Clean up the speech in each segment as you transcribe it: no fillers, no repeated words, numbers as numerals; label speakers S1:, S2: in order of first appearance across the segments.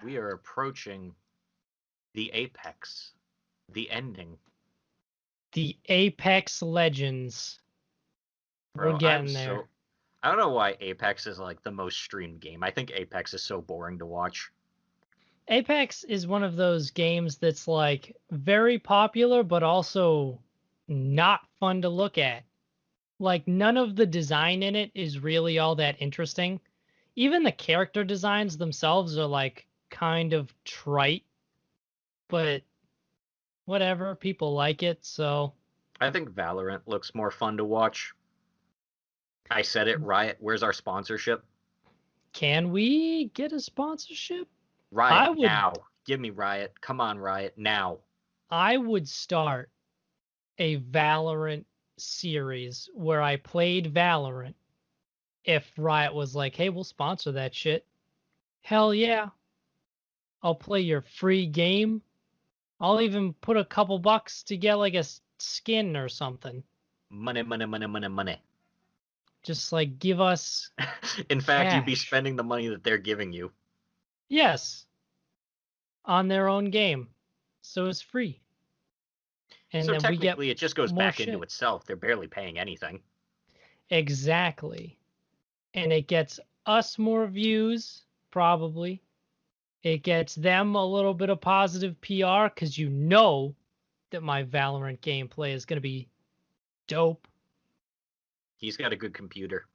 S1: we are approaching the apex, the ending.
S2: The Apex Legends.
S1: Bro,
S2: We're getting there.
S1: I don't know why Apex is like the most streamed game. I think Apex is so boring to watch.
S2: Apex is one of those games that's like very popular, but also not fun to look at. Like none of the design in it is really all that interesting. Even the character designs themselves are like kind of trite, but whatever, people like it, so
S1: I think Valorant looks more fun to watch. I said it, Riot. Where's our sponsorship?
S2: can we get a sponsorship?
S1: Riot,
S2: I would
S1: now. Give me Riot. Come on, Riot, now.
S2: I would start a Valorant series where I played Valorant if Riot was like, "Hey, we'll sponsor that shit." Hell yeah. I'll play your free game. I'll even put a couple bucks to get like a skin or something.
S1: Money, money, money, money, money.
S2: Just like give us
S1: In fact, you'd be
S2: cash.
S1: spending the money that they're giving you.
S2: Yes. On their own game. So it's free. And
S1: So
S2: then we get
S1: technically, it just goes
S2: more
S1: back
S2: shit.
S1: into itself. They're barely paying anything.
S2: Exactly. And it gets us more views, probably. It gets them a little bit of positive PR because you know that my Valorant gameplay is going to be dope.
S1: He's got a good computer.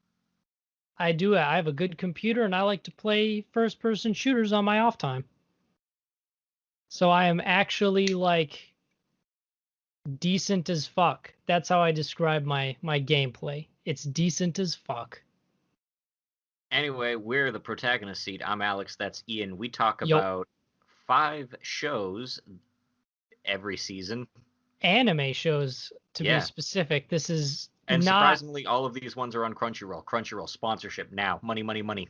S2: I do. I have a good computer and I like to play first person shooters on my off time. So I am actually like decent as fuck. That's how I describe my gameplay. It's decent as fuck.
S1: Anyway, we're the Protagonist seat. I'm Alex. That's Ian. We talk
S2: Yo,
S1: about 5 shows every season.
S2: anime shows to be
S1: Yeah.
S2: specific. This is
S1: And
S2: not
S1: surprisingly, all of these ones are on Crunchyroll. Crunchyroll sponsorship now. Money, money, money.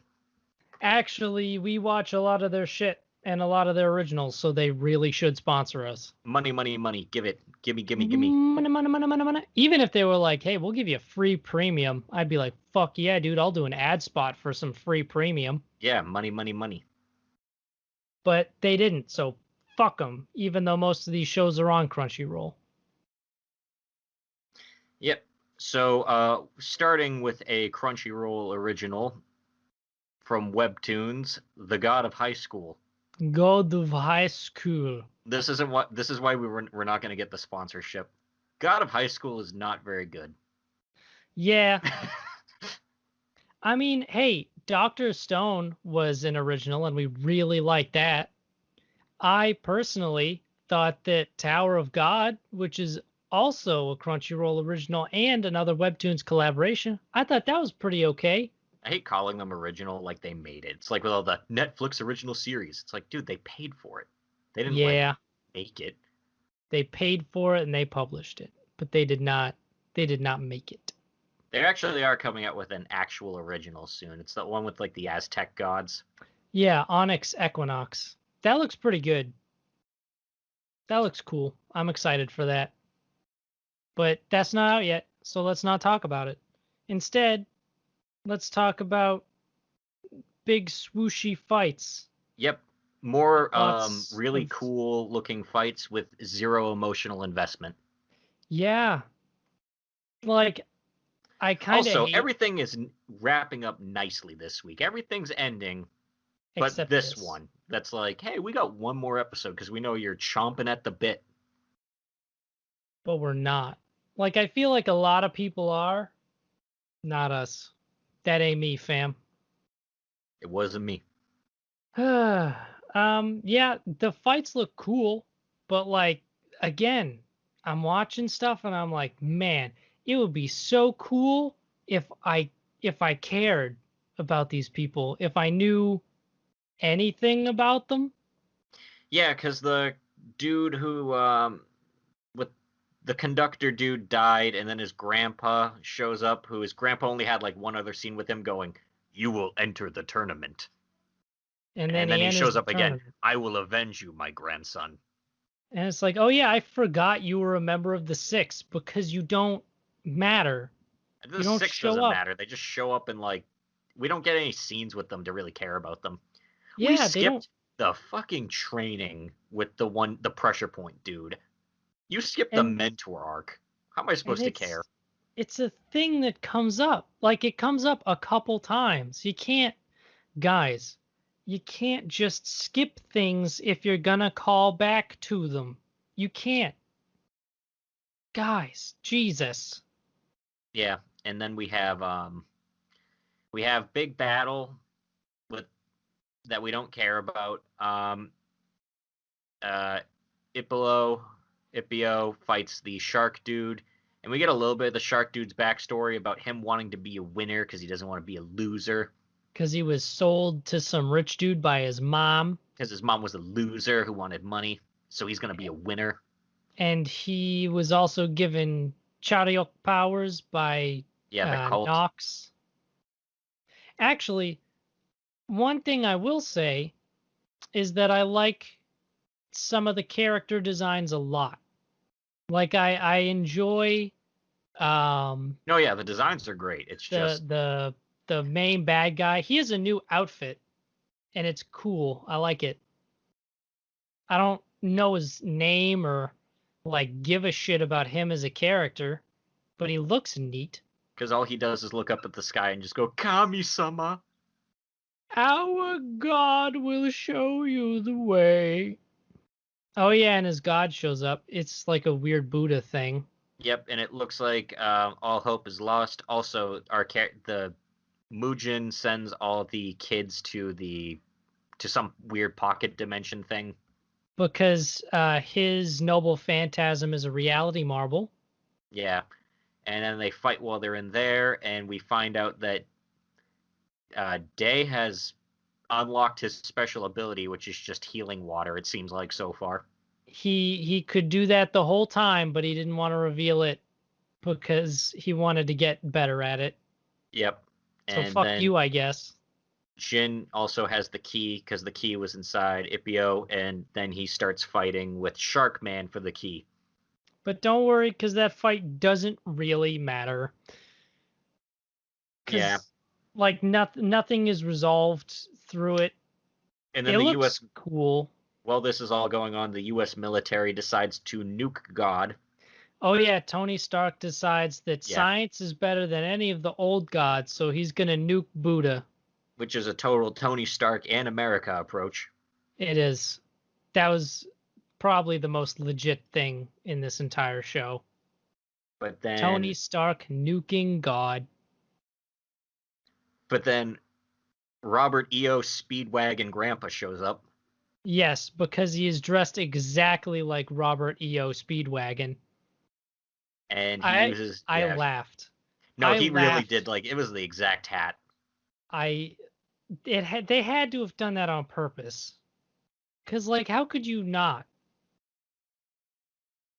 S2: actually, we watch a lot of their shit and a lot of their originals, so they really should sponsor us.
S1: Money, money, money. Give it. Gimme, gimme, gimme.
S2: Money, money, money, money, money. Even if they were like, "Hey, we'll give you a free premium," I'd be like, "Fuck yeah, dude! I'll do an ad spot for some free premium."
S1: Yeah, money, money, money.
S2: But they didn't, so fuck them. Even though most of these shows are on Crunchyroll.
S1: Yep. So, starting with a Crunchyroll original from Webtoons, The God of High School.
S2: God of High School.
S1: This is why we're not going to get the sponsorship. God of High School is not very good.
S2: Yeah. I mean, hey, Dr. Stone was an original and we really liked that. I personally thought that Tower of God, which is also a Crunchyroll original and another Webtoons collaboration, I thought that was pretty okay.
S1: I hate calling them original like they made it. It's like with all the Netflix original series. It's like, dude, they paid for it. They didn't like
S2: Yeah,
S1: make it.
S2: they paid for it and they published it, but they did not make it.
S1: They actually are coming out with an actual original soon. It's the one with like the Aztec gods.
S2: Yeah, Onyx Equinox. That looks pretty good. That looks cool. I'm excited for that. But that's not out yet, so let's not talk about it. Instead, let's talk about big swooshy fights.
S1: Yep. More
S2: Lots
S1: really
S2: of...
S1: cool looking fights with zero emotional investment.
S2: Yeah. Like, I kind of
S1: Also,
S2: hate...
S1: everything is wrapping up nicely this week. Everything's ending, but
S2: Except
S1: this one, that's like, hey, we got one more episode because we know you're chomping at the bit.
S2: But we're not. Like, I feel like a lot of people are. Not us. That ain't me, fam.
S1: It wasn't me.
S2: Yeah, the fights look cool, but like, again, I'm watching stuff and I'm like, man, it would be so cool if I cared about these people, if I knew anything about them.
S1: Yeah, because the dude who with the conductor dude died, and then his grandpa shows up, who his grandpa only had like one other scene with him going, "You will enter the tournament."
S2: And then
S1: And then
S2: he
S1: he
S2: enters
S1: shows
S2: the
S1: up again.
S2: tournament.
S1: "I will avenge you, my grandson."
S2: And it's like, oh yeah, I forgot you were a member of the Six because you don't matter.
S1: The
S2: You don't
S1: six
S2: show
S1: doesn't
S2: up.
S1: matter. They just show up and like we don't get any scenes with them to really care about them.
S2: Yeah, they don't.
S1: the fucking training with the pressure point dude. You skipped the
S2: And
S1: mentor arc. How am I
S2: and
S1: supposed to care?
S2: it's a thing that comes up. Like it comes up a couple times. You can't, guys, you can't just skip things if you're gonna call back to them. You can't. Guys, Jesus.
S1: Yeah, and then we have big battle with that we don't care about. Uh, Ippo Ippio fights the shark dude, and we get a little bit of the shark dude's backstory about him wanting to be a winner because he doesn't want to be a loser.
S2: Because he was sold to some rich dude by his mom,
S1: Because his mom was a loser who wanted money, so he's gonna be a winner.
S2: and he was also given Chariot powers by
S1: Yeah, the cult.
S2: Nox. Actually, one thing I will say is that I like some of the character designs a lot. Like I enjoy
S1: No, yeah, the designs are great. It's
S2: the
S1: just
S2: the main bad guy. He has a new outfit and it's cool. I like it. I don't know his name or like give a shit about him as a character, but he looks neat.
S1: because all he does is look up at the sky and just go Kami-sama.
S2: Our God will show you the way. Oh yeah, and his God shows up. It's like a weird Buddha thing.
S1: Yep, and it looks like all hope is lost. Also, the Mujin sends all the kids to some weird pocket dimension thing.
S2: Because his noble phantasm is a reality marble.
S1: Yeah, and then they fight while they're in there, and we find out that Day has unlocked his special ability, which is just healing water. It seems like so far.
S2: He could do that the whole time, but he didn't want to reveal it because he wanted to get better at it.
S1: Yep,
S2: So
S1: and
S2: fuck
S1: then
S2: you, I guess.
S1: Jin also has the key because the key was inside Ippio, and then he starts fighting with Sharkman for the key.
S2: But don't worry, because that fight doesn't really matter.
S1: Yeah,
S2: Because like nothing is resolved through it.
S1: and then
S2: It
S1: the
S2: looks
S1: U.S.
S2: cool.
S1: While this is all going on, the U.S. military decides to nuke God.
S2: Oh yeah, Tony Stark decides that
S1: Yeah,
S2: science is better than any of the old gods, so he's gonna nuke Buddha.
S1: which is a total Tony Stark and America approach.
S2: It is. That was probably the most legit thing in this entire show.
S1: But
S2: Tony
S1: then,
S2: Stark nuking God.
S1: but then Robert E.O. Speedwagon Grandpa shows up,
S2: Yes, because he is dressed exactly like Robert E.O. Speedwagon.
S1: and he
S2: I
S1: uses
S2: I laughed.
S1: no,
S2: I
S1: he really
S2: laughed.
S1: did like it was the exact hat.
S2: I they had to have done that on purpose. Cause like how could you not?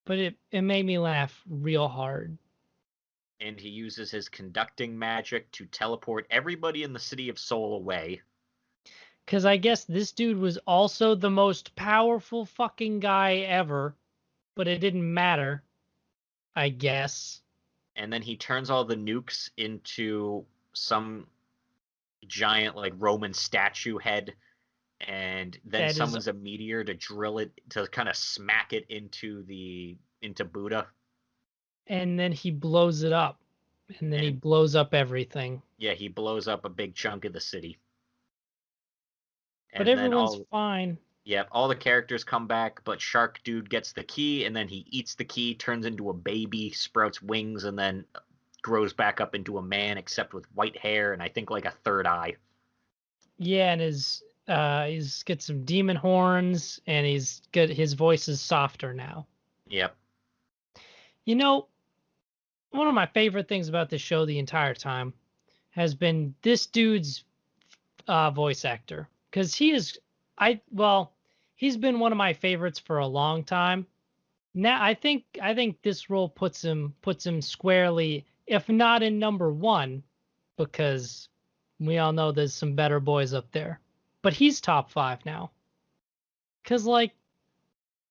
S2: But it made me laugh real hard.
S1: And he uses his conducting magic to teleport everybody in the city of Seoul away.
S2: Cause I guess this dude was also the most powerful fucking guy ever, but it didn't matter, I guess.
S1: And then he turns all the nukes into some giant like Roman statue head, and then
S2: That is,
S1: summons a meteor to drill it to kind of smack it into Buddha.
S2: and then he blows it up, and then he
S1: And
S2: blows up everything.
S1: yeah, he blows up a big chunk of the city.
S2: But
S1: And then
S2: everyone's fine.
S1: all the characters come back, but Shark Dude gets the key, and then he eats the key, turns into a baby, sprouts wings, and then grows back up into a man, except with white hair and I think like a third eye.
S2: Yeah, and he's got some demon horns, and his voice is softer now.
S1: Yep.
S2: You know, one of my favorite things about this show the entire time has been this dude's voice actor, because he's been one of my favorites for a long time. Now I think this role puts him squarely, if not in number one, because we all know there's some better boys up there, but he's top 5 now. Cause like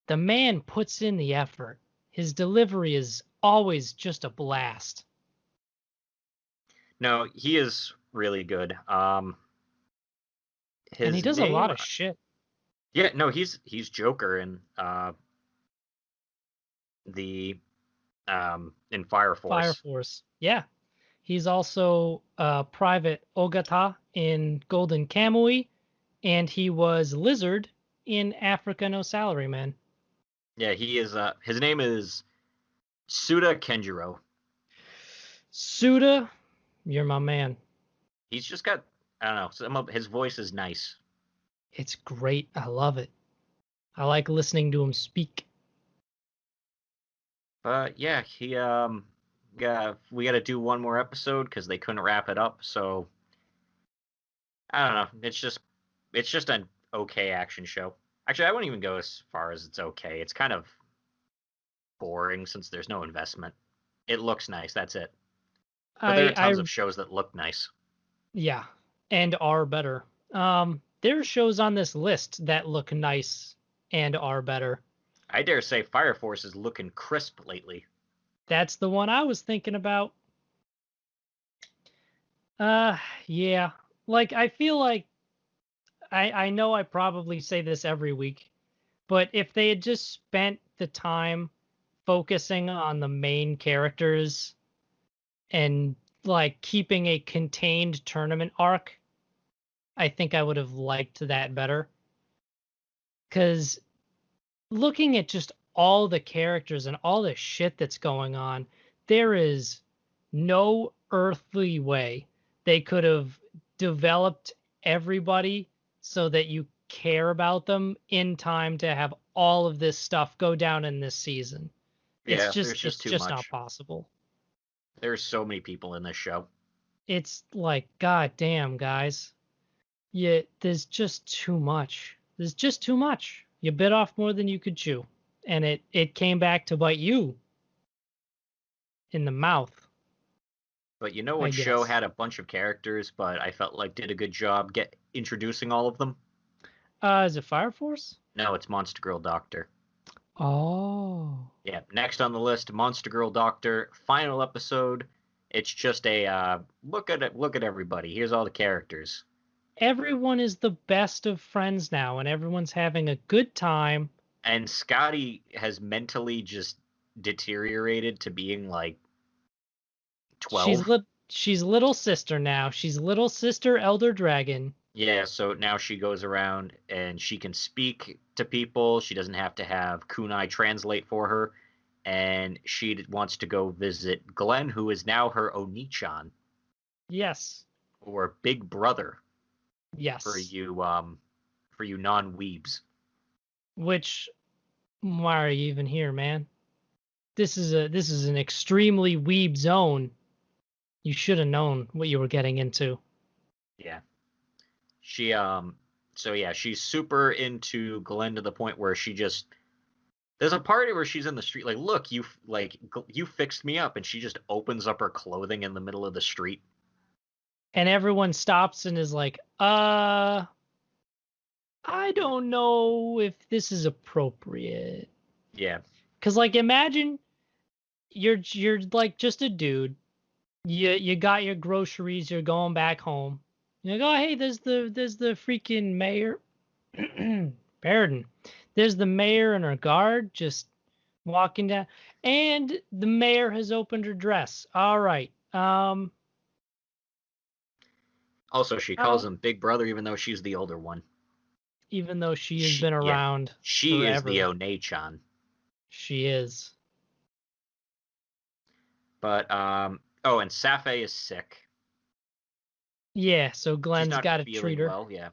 S2: the man puts in the effort. His delivery is always just a blast.
S1: No, he is really good.
S2: And he
S1: His
S2: does a lot
S1: name
S2: of shit.
S1: Yeah, no, he's Joker the in Fire
S2: Fire
S1: Force.
S2: Force. Yeah. He's also Private Ogata in Golden Kamuy, and he was Lizard in Africa No Salaryman.
S1: Yeah, he is. His name is Suda Kenjiro.
S2: Suda, you're my man.
S1: He's just got, I don't know, his voice is nice.
S2: It's great. I love it. I like listening to him speak.
S1: But yeah, we got to do one more episode because they couldn't wrap it up. So I don't know. It's just an okay action show. Actually, I wouldn't even go as far as it's okay. It's kind of boring since there's no investment. It looks nice. That's it. But there are
S2: I
S1: tons of shows that look nice.
S2: Yeah, and are better. There are shows on this list that look nice and are better.
S1: I dare say Fire Force is looking crisp lately.
S2: That's the one I was thinking about. Uh, yeah. Like I feel like I know I probably say this every week, but if they had just spent the time focusing on the main characters and like keeping a contained tournament arc, I think I would have liked that better. Cuz looking at just all the characters and all the shit that's going on, there is no earthly way they could have developed everybody so that you care about them in time to have all of this stuff go down in this season.
S1: Yeah, there's
S2: It's
S1: just too
S2: just not
S1: much.
S2: possible.
S1: There's so many people in this show.
S2: It's like, god damn, guys. Yeah, there's just too much. There's just too much. You bit off more than you could chew. And it came back to bite you in the mouth,
S1: But you know
S2: I
S1: what show
S2: guess.
S1: had a bunch of characters, but I felt like did a good job get introducing all of them?
S2: Is it Fire Force?
S1: No, it's Monster Girl Doctor.
S2: Oh.
S1: Yeah, next on the list, Monster Girl Doctor, final episode. It's just a look at it, look at everybody. Here's all the characters.
S2: Everyone is the best of friends now, and everyone's having a good time.
S1: And Scotty has mentally just deteriorated to being like 12.
S2: She's little sister now. She's little sister Elder Dragon.
S1: Yeah, so now she goes around and she can speak to people. She doesn't have to have Kunai translate for her. And she wants to go visit Glenn, who is now her Onichan,
S2: Yes.
S1: or Big Brother
S2: Yes.
S1: for you non-weebs.
S2: Which why are you even here, man? This is an extremely weeb zone. You should have known what you were getting into.
S1: Yeah. She so yeah, she's super into Glenn to the point where she just there's a party where she's in the street like, "Look, you fixed me up." And she just opens up her clothing in the middle of the street.
S2: And everyone stops and is like, I don't know if this is appropriate.
S1: Yeah.
S2: Cause like imagine you're like just a dude. You got your groceries, you're going back home. You're like, oh hey, there's the freaking mayor. Pardon. There's the mayor and her guard just walking down. And the mayor has opened her dress. All right.
S1: Also, she calls
S2: How
S1: him Big Brother even though she's the older one.
S2: even though she has
S1: She
S2: been
S1: yeah,
S2: around
S1: she is the
S2: forever.
S1: One.
S2: She is.
S1: But oh, and Sapphee is sick.
S2: Yeah, so
S1: She's
S2: Glenn's
S1: not
S2: got to treat
S1: feeling
S2: her.
S1: well, yeah.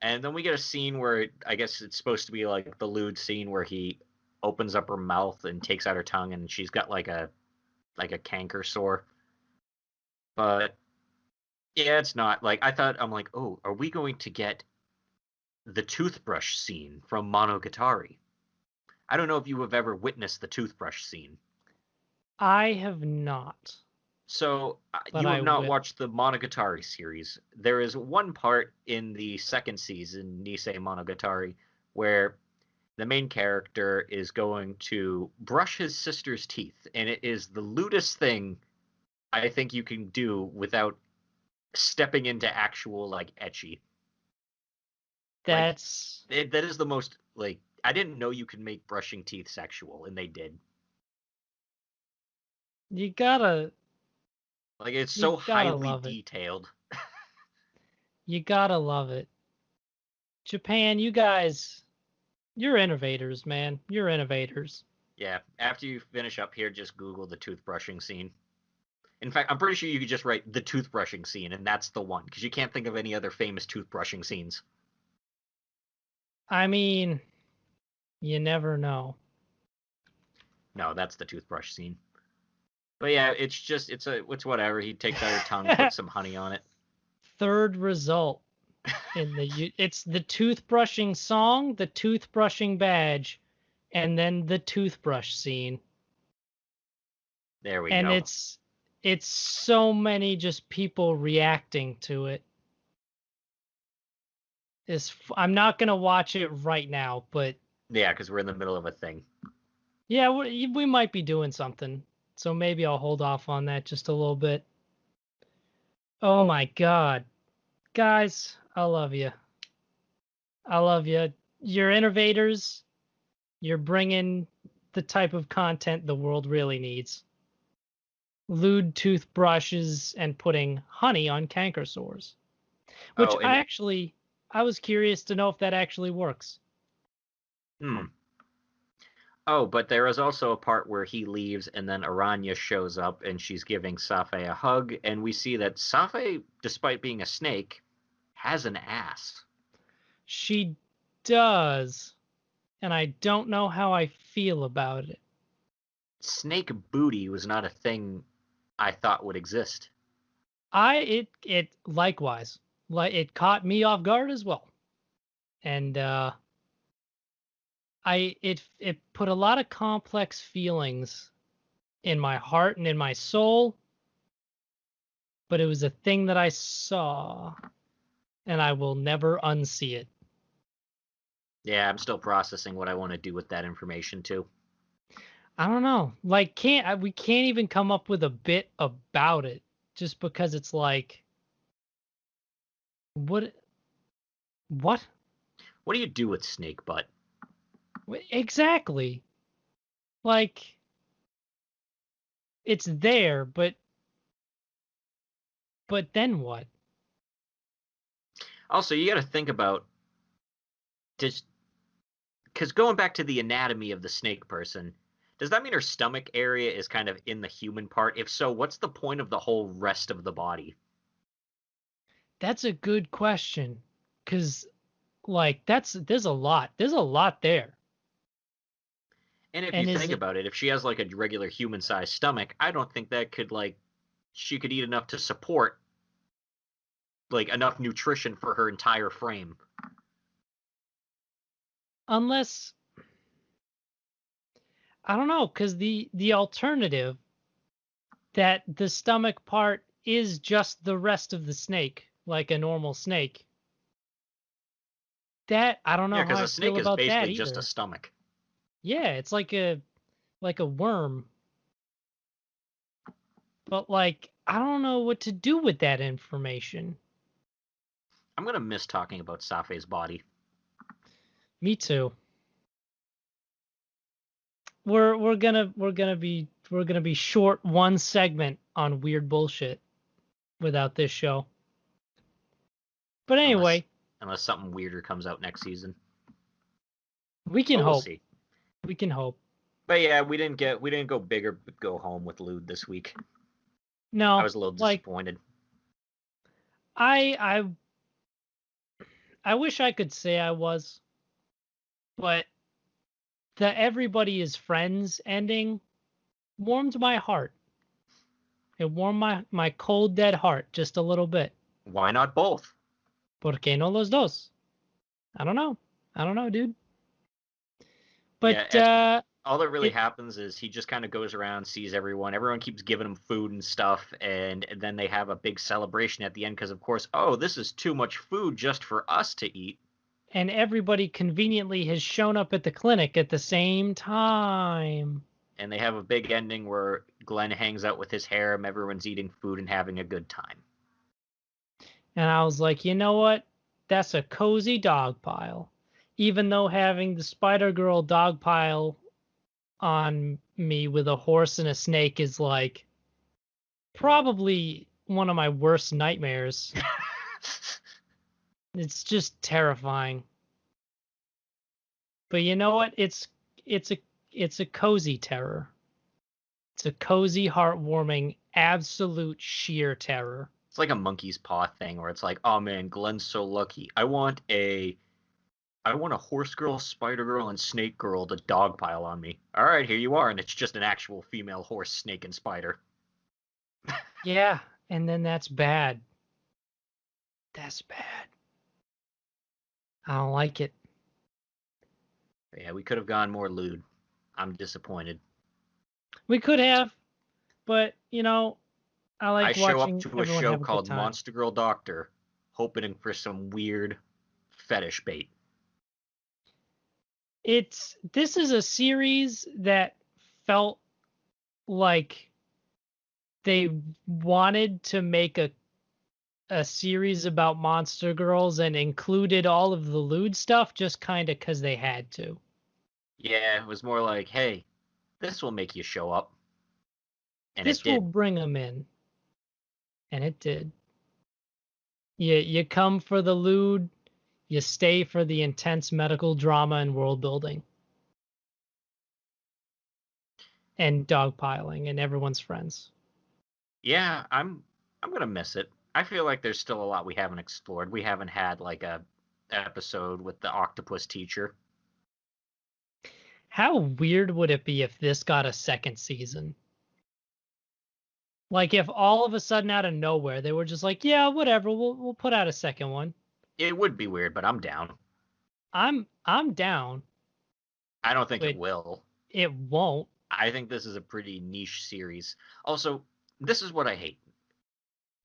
S1: And then we get a scene where I guess it's supposed to be like the lewd scene where he opens up her mouth and takes out her tongue and she's got like a canker sore. But yeah, it's not like I thought. I'm like, oh, are we going to get the toothbrush scene from Monogatari? I don't know if you have ever witnessed the toothbrush scene.
S2: I have not,
S1: So
S2: but
S1: you
S2: I
S1: have not
S2: will.
S1: watched the Monogatari series. There is one part in the second season, Nisei Monogatari, where the main character is going to brush his sister's teeth, and it is the lewdest thing I think you can do without stepping into actual like etchy.
S2: That's
S1: that is the most, like, I didn't know you could make brushing teeth sexual, and they did.
S2: you gotta
S1: Like, it's
S2: you
S1: so
S2: gotta
S1: highly
S2: love it.
S1: detailed.
S2: You gotta love it. Japan, you guys, you're innovators, man. You're innovators.
S1: Yeah, after you finish up here, just Google the toothbrushing scene. In fact, I'm pretty sure you could just write the toothbrushing scene, and that's the one, because you can't think of any other famous toothbrushing scenes.
S2: I mean, you never know.
S1: No, that's the toothbrush scene. But yeah, it's whatever. He takes out her tongue, puts some honey on it.
S2: Third result it's the toothbrushing song, the toothbrushing badge, and then the toothbrush scene.
S1: There we
S2: And
S1: go.
S2: it's so many just people reacting to it. I'm not gonna watch it right now, but
S1: Yeah, because we're in the middle of a thing.
S2: yeah, we might be doing something, so maybe I'll hold off on that just a little bit. Oh my god, guys, I love you. I love you. You're innovators. You're bringing the type of content the world really needs. Lewd toothbrushes and putting honey on canker sores. Which
S1: Oh, and
S2: I was curious to know if that actually works.
S1: Oh, but there is also a part where he leaves and then Aranya shows up and she's giving Sapphee a hug, and we see that Sapphee, despite being a snake, has an ass.
S2: She does, and I don't know how I feel about it.
S1: Snake booty was not a thing I thought would exist.
S2: It likewise, like it caught me off guard as well. And it put a lot of complex feelings in my heart and in my soul, but it was a thing that I saw and I will never unsee it.
S1: Yeah, I'm still processing what I want to do with that information too.
S2: I don't know. Like we can't even come up with a bit about it just because it's like what what
S1: What do you do with snake butt?
S2: exactly? Like it's there, but then what?
S1: Also, you got to think about just because going back to the anatomy of the snake person, does that mean her stomach area is kind of in the human part? If so, what's the point of the whole rest of the body?
S2: That's a good question. 'Cause like there's a lot. There's a lot there.
S1: And if you
S2: And is
S1: think
S2: it
S1: about it, if she has like a regular human-sized stomach, I don't think that could like she could eat enough to support like enough nutrition for her entire frame.
S2: unless I don't know, because the alternative that the stomach part is just the rest of the snake, like a normal snake. That I don't
S1: Yeah,
S2: know how
S1: because
S2: I
S1: a
S2: feel
S1: snake is
S2: about that
S1: basically just a
S2: either.
S1: stomach.
S2: Yeah, it's like a worm, but like I don't know what to do with that information.
S1: I'm gonna miss talking about Safe's body.
S2: Me too. We're gonna be short one segment on weird bullshit without this show. But
S1: Unless
S2: anyway,
S1: unless something weirder comes out next season.
S2: we can
S1: But we'll
S2: hope.
S1: see.
S2: We can hope.
S1: But yeah, we didn't go big or go home with Lude this week. I
S2: No,
S1: was a little
S2: like
S1: disappointed.
S2: I I wish I could say I was, but the everybody is friends ending warmed my heart. It warmed my cold dead heart just a little bit.
S1: Why not both?
S2: ¿Por qué no los dos? I don't know. I don't know, dude.
S1: Yeah,
S2: But
S1: all that really
S2: it
S1: happens is he just kind of goes around, sees everyone. Everyone keeps giving him food and stuff, and then they have a big celebration at the end because, of course, oh, this is too much food just for us to eat.
S2: and everybody conveniently has shown up at the clinic at the same time.
S1: And they have a big ending where Glenn hangs out with his harem, everyone's eating food and having a good time.
S2: And I was like, you know what? That's a cozy dog pile. Even though having the Spider-Girl dog pile on me with a horse and a snake is like probably one of my worst nightmares. It's just terrifying. But you know what? It's a it's a cozy terror. It's a cozy, heartwarming, absolute sheer terror.
S1: It's like a monkey's paw thing where it's like, oh man, Glenn's so lucky. I want a horse girl, spider girl, and snake girl to dogpile on me. All right, here you are, and it's just an actual female horse, snake, and spider.
S2: Yeah, and then that's bad. That's bad. I don't like it.
S1: But yeah, we could have gone more lewd. I'm disappointed.
S2: We could have, but you know, I
S1: I
S2: like
S1: show up
S2: watching
S1: to a
S2: everyone
S1: show
S2: have a good
S1: called
S2: time.
S1: Monster Girl Doctor, hoping for some weird fetish bait.
S2: This is a series that felt like they wanted to make a series about monster girls and included all of the lewd stuff just kind of because they had to.
S1: Yeah, it was more like, hey, this will make you show up. And it
S2: This will
S1: did.
S2: bring them in, and it did. You come for the lewd, you stay for the intense medical drama and world building and dogpiling and everyone's friends.
S1: Yeah, I'm gonna miss it. I feel like there's still a lot we haven't explored. We haven't had like a episode with the octopus teacher.
S2: How weird would it be if this got a second season? Like if all of a sudden out of nowhere they were just like, yeah, whatever, we'll put out a second one.
S1: It would be weird, but I'm down.
S2: I'm down,
S1: I don't think it
S2: but
S1: will.
S2: it won't.
S1: I think this is a pretty niche series. Also, this is what I hate.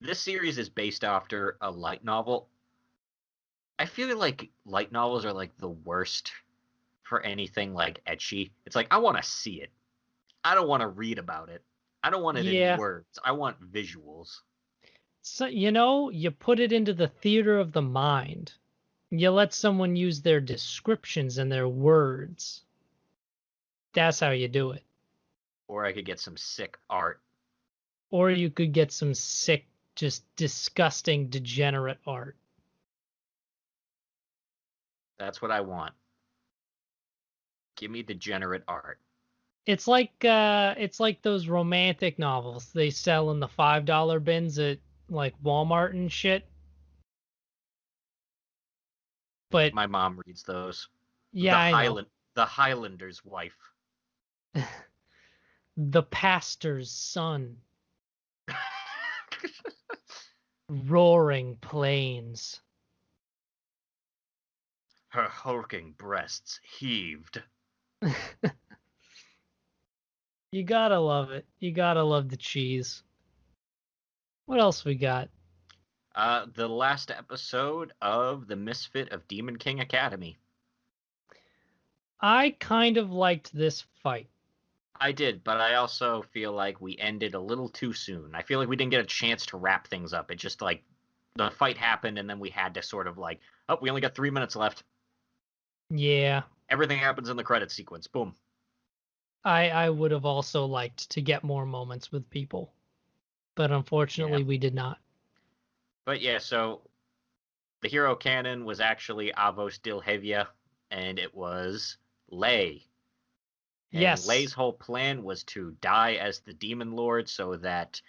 S1: This series is based after a light novel. I feel like light novels are like the worst for anything like etchy. It's like I want to see it. I don't want to read about it. I don't want it in
S2: Yeah.
S1: words. I want visuals.
S2: So you put it into the theater of the mind. You let someone use their descriptions and their words. That's how you do it.
S1: Or I could get some sick art.
S2: Or you could get some sick, just disgusting, degenerate art.
S1: That's what I want. Give me degenerate art.
S2: It's like those romantic novels they sell in the $5 bins at like Walmart and shit. But
S1: My mom reads those.
S2: yeah, I know.
S1: The Highlander's wife.
S2: The pastor's son. Roaring plains.
S1: Her hulking breasts heaved.
S2: You gotta love it. You gotta love the cheese. What else we got?
S1: The last episode of The Misfit of Demon King Academy.
S2: I kind of liked this fight.
S1: I did, but I also feel like we ended a little too soon. I feel like we didn't get a chance to wrap things up. It just like the fight happened and then we had to sort of like, oh, we only got 3 minutes left.
S2: Yeah.
S1: Everything happens in the credit sequence. Boom.
S2: I would have also liked to get more moments with people. But unfortunately
S1: Yeah.
S2: we did not.
S1: But yeah, so the hero canon was actually Avos Dilhevia, and it was Lei. And
S2: Yes.
S1: Lei's whole plan was to die as the Demon Lord so that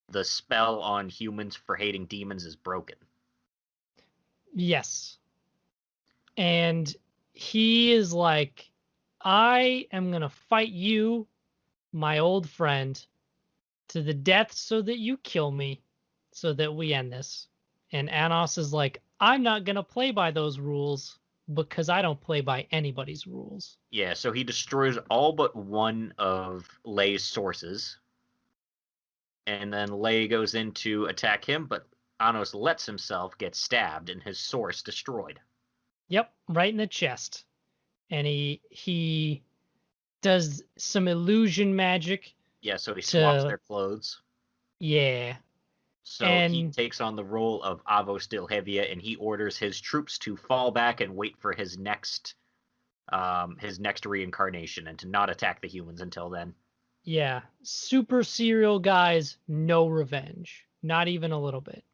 S1: the spell on humans for hating demons is broken.
S2: Yes. And he is like, I am going to fight you, my old friend, to the death so that you kill me, so that we end this. And Anos is like, I'm not going to play by those rules because I don't play by anybody's rules.
S1: Yeah, so he destroys all but one of Lei's sources. And then Lei goes in to attack him, but Anos lets himself get stabbed and his source destroyed.
S2: Yep, right in the chest. And he does some illusion magic.
S1: Yeah, so he swaps their clothes.
S2: Yeah.
S1: So he
S2: And
S1: takes on the role of Avo Stilhevia, and he orders his troops to fall back and wait for his next reincarnation, and to not attack the humans until then.
S2: yeah, super serial guys, no revenge. Not even a little bit.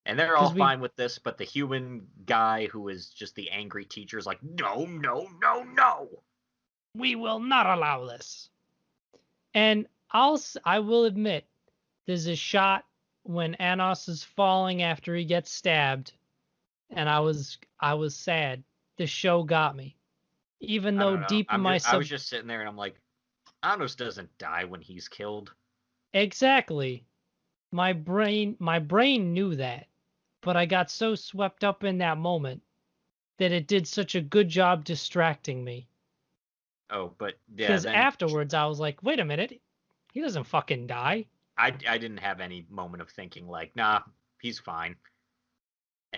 S1: And they're all
S2: Because
S1: fine with this, but the human guy who is just the angry teacher is like, no, no, no, no.
S2: we will not allow this. And I will admit, there's a shot when Anos is falling after he gets stabbed, and I was sad. The show got me. Even
S1: I
S2: though
S1: don't know.
S2: deep in my
S1: I was just sitting there and I'm like, Anos doesn't die when he's killed.
S2: exactly, my brain knew that, but I got so swept up in that moment that it did such a good job distracting me.
S1: Oh, but yeah,
S2: Because
S1: then
S2: afterwards I was like, wait a minute, he doesn't fucking die.
S1: I didn't have any moment of thinking like, nah, he's fine.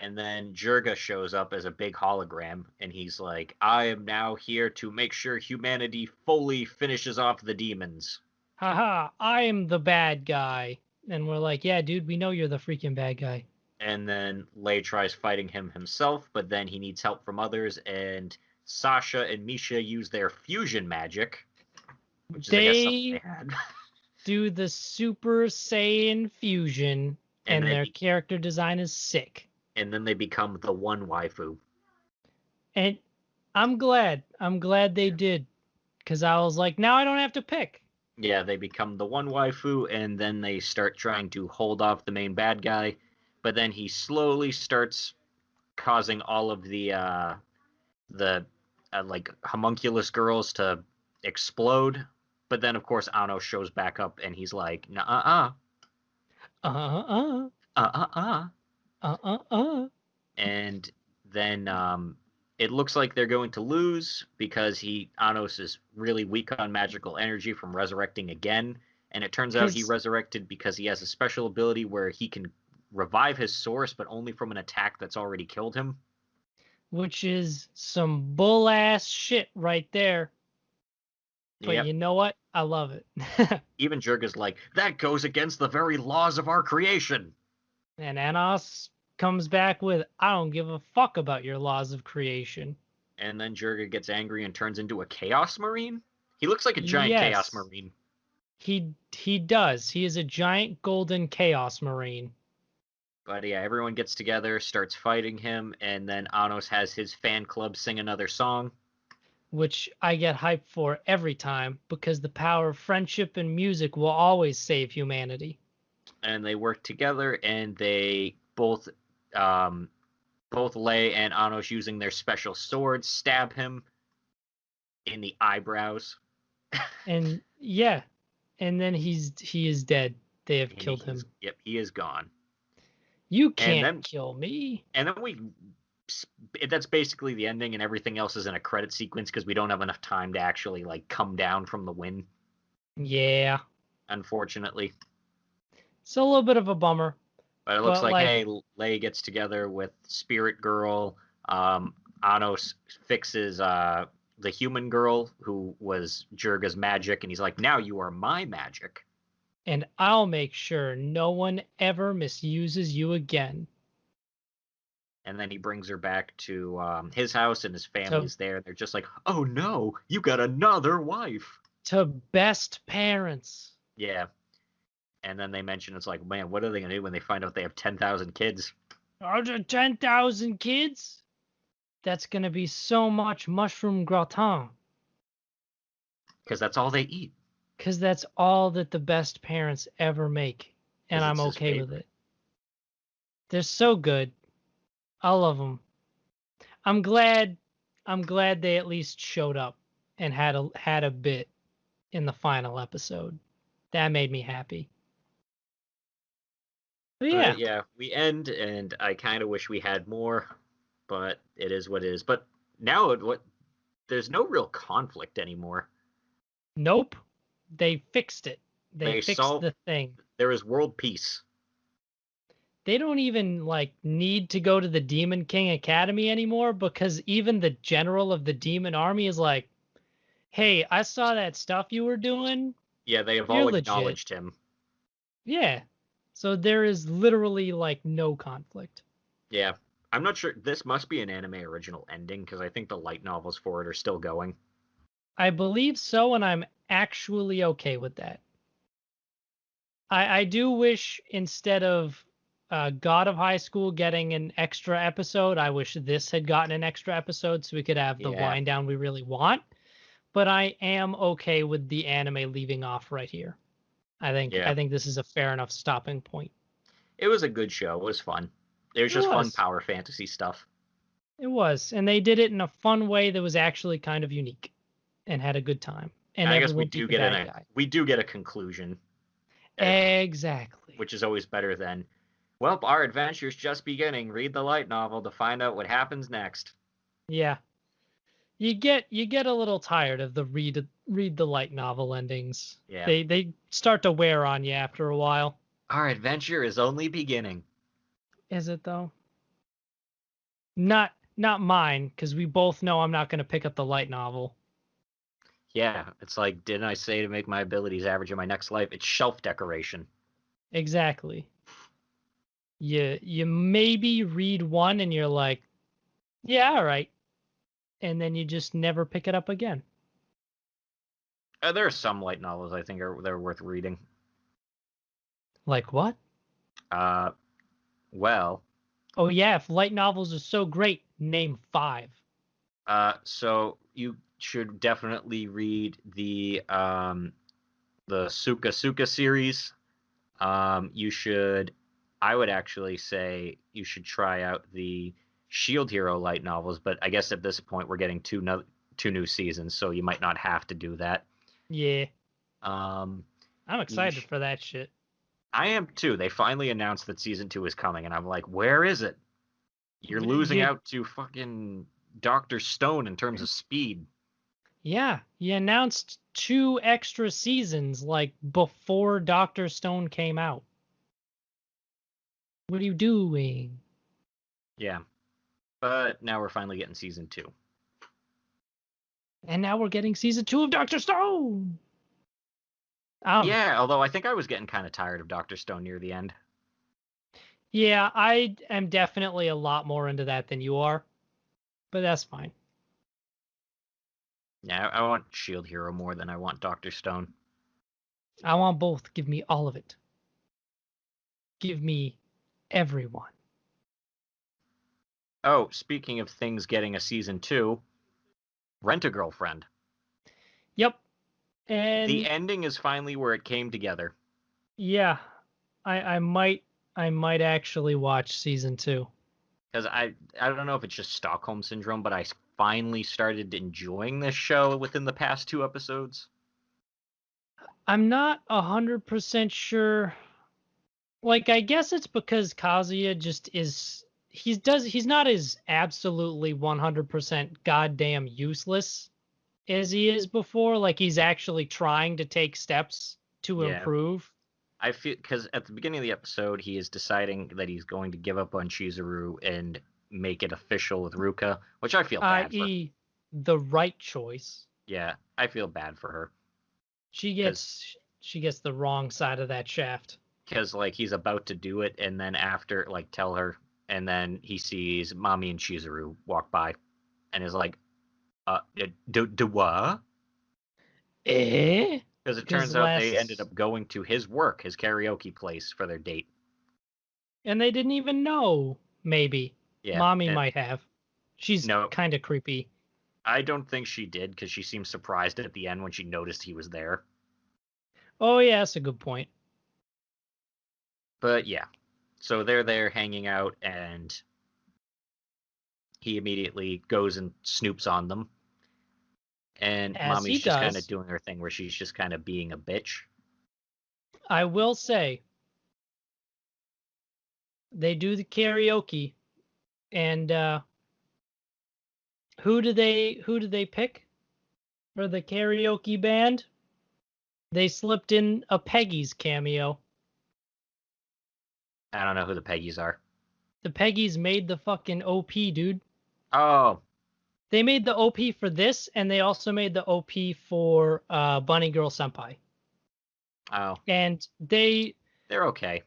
S1: And then Jurga shows up as a big hologram, and he's like, I am now here to make sure humanity fully finishes off the demons.
S2: Haha, I'm the bad guy. And we're like, yeah, dude, we know you're the freaking bad guy.
S1: And then Lei tries fighting him himself, but then he needs help from others, and Sasha and Misha use their fusion magic, which is, I guess, something they
S2: They
S1: had.
S2: do the Super Saiyan fusion,
S1: and
S2: and
S1: they
S2: their
S1: be-
S2: character design is sick.
S1: and then they become the one waifu.
S2: And I'm glad. I'm glad they did. Because I was like, now I don't have to pick.
S1: Yeah, they become the one waifu, and then they start trying to hold off the main bad guy, but then he slowly starts causing all of the like homunculus girls to explode. But then, of course, Ano shows back up, and he's like, "Nah,
S2: Uh-uh.
S1: uh."
S2: Uh-uh.
S1: And then it looks like they're going to lose because Anos is really weak on magical energy from resurrecting again, and it turns out he
S2: Because,
S1: resurrected because he has a special ability where he can revive his source, but only from an attack that's already killed him.
S2: which is some bull ass shit right there. But
S1: Yep.
S2: you know what? I love it.
S1: Even Jurga's like, that goes against the very laws of our creation.
S2: And Anos comes back with, I don't give a fuck about your laws of creation.
S1: And then Jurga gets angry and turns into a Chaos Marine. He looks like a giant Chaos
S2: Yes,
S1: Marine.
S2: he does. He is a giant golden chaos marine.
S1: But yeah, everyone gets together, starts fighting him, and then Anos has his fan club sing another song.
S2: Which I get hyped for every time because the power of friendship and music will always save humanity.
S1: And they work together, and they both Lei and Anos, using their special swords, stab him in the eyebrows.
S2: And yeah, and then he is dead. They have
S1: And
S2: killed him.
S1: yep, he is gone.
S2: You
S1: And
S2: can't kill me.
S1: then that's basically the ending, and everything else is in a credit sequence because we don't have enough time to actually like come down from the win.
S2: Yeah.
S1: Unfortunately.
S2: It's a little bit of a bummer.
S1: But it looks
S2: But
S1: like,
S2: like,
S1: hey, Lei gets together with Spirit Girl. Anos fixes the human girl who was Jurga's magic, and he's like, now you are my magic.
S2: and I'll make sure no one ever misuses you again.
S1: And then he brings her back to his house, and his family
S2: To
S1: is there. And they're just like, oh no, you got another wife.
S2: to best parents.
S1: Yeah. And then they mention, it's like, man, what are they going to do when they find out they have 10,000 kids?
S2: Are there 10,000 kids? That's gonna be so much mushroom gratin.
S1: Because that's all they eat.
S2: Because that's all that the best parents ever make. And
S1: 'Cause
S2: I'm
S1: it's his
S2: okay with
S1: favorite.
S2: it. They're so good. I love them. I'm glad they at least showed up and had a bit in the final episode. That made me happy. But yeah,
S1: But yeah, we end, and I kind of wish we had more, but it is what it is. But now, there's no real conflict anymore.
S2: nope. They fixed it. They
S1: They
S2: fixed
S1: solve.
S2: the thing.
S1: There is world peace.
S2: They don't even like need to go to the Demon King Academy anymore because even the general of the demon army is like, "Hey, I saw that stuff you were doing.
S1: Yeah, they have
S2: You're
S1: all
S2: legit."
S1: acknowledged him.
S2: Yeah. So there is literally like no conflict.
S1: Yeah. I'm not sure. This must be an anime original ending because I think the light novels for it are still going.
S2: I believe so, and I'm actually okay with that. I do wish instead of God of High School getting an extra episode, I wish this had gotten an extra episode so we could have the
S1: Yeah.
S2: wind down we really want. But I am okay with the anime leaving off right here. I
S1: Yeah.
S2: think this is a fair enough stopping point.
S1: It was a good show. It was fun. It was
S2: It
S1: just fun
S2: was.
S1: power fantasy stuff.
S2: It was. And they did it in a fun way that was actually kind of unique and had a good time. And
S1: I
S2: never
S1: guess
S2: would beat the bad guy.
S1: we do get a conclusion,
S2: Exactly.
S1: which is always better than, well, our adventure's just beginning. Read the light novel to find out what happens next.
S2: Yeah. You get a little tired of the read the light novel endings.
S1: Yeah.
S2: They start to wear on you after a while.
S1: Our adventure is only beginning.
S2: Is it though? Not mine, because we both know I'm not going to pick up the light novel.
S1: Yeah, it's like, didn't I say to make my abilities average in my next life? It's shelf decoration.
S2: Exactly. You maybe read one and you're like, yeah, all right. And then you just never pick it up again.
S1: There are some light novels I think they're worth reading.
S2: Like what?
S1: Uh, well,
S2: Oh yeah, if light novels are so great, name 5.
S1: so you should definitely read the Suka Suka series. I would actually say you should try out the Shield Hero light novels, but I guess at this point we're getting two new seasons, so you might not have to do that.
S2: Yeah,
S1: Um,
S2: I'm excited for that shit.
S1: I am too. They finally announced that season 2 is coming, and I'm like, where is it? You're losing out to fucking Dr. Stone in terms of speed.
S2: Yeah, you announced 2 extra seasons like before Dr. Stone came out. What are you doing?
S1: Yeah. But now we're finally getting season 2.
S2: And now we're getting season 2 of Dr. Stone.
S1: Yeah, although I think I was getting kind of tired of Dr. Stone near the end.
S2: Yeah, I am definitely a lot more into that than you are, but that's fine.
S1: Yeah, I want Shield Hero more than I want Dr. Stone.
S2: I want both. Give me all of it. Give me everyone.
S1: Oh, speaking of things getting a season 2, Rent a Girlfriend.
S2: Yep. And
S1: the ending is finally where it came together.
S2: Yeah, I might actually watch season 2.
S1: Because I don't know if it's just Stockholm syndrome, but I finally started enjoying this show within the past 2 episodes.
S2: I'm not 100% sure. Like, I guess it's because Kazuya just is he's not as absolutely 100% goddamn useless as he is before. Like, he's actually trying to take steps to improve.
S1: I feel because at the beginning of the episode, he is deciding that he's going to give up on Chizuru and make it official with Ruka, which I feel bad for.
S2: I.e., the right choice.
S1: Yeah, I feel bad for her.
S2: She gets the wrong side of that shaft.
S1: Because like he's about to do it, and then after like tell her, and then he sees Mami and Chizuru walk by, and is like, do what?
S2: Eh?
S1: Because it turns out they ended up going to his work, his karaoke place, for their date.
S2: And they didn't even know, maybe.
S1: Yeah,
S2: Mommy might have. She's kind of creepy.
S1: I don't think she did, because she seemed surprised at the end when she noticed he was there.
S2: Oh, yeah, that's a good point.
S1: But yeah, so they're there hanging out, and he immediately goes and snoops on them. And Mommy's just kind of doing her thing where she's just kind of being a bitch.
S2: I will say, they do the karaoke, and who do they pick for the karaoke band? They slipped in a Peggy's cameo.
S1: I don't know who the Peggy's are.
S2: The Peggy's made the fucking OP, dude.
S1: Oh.
S2: They made the OP for this, and they also made the OP for Bunny Girl Senpai.
S1: Oh.
S2: And they're
S1: okay.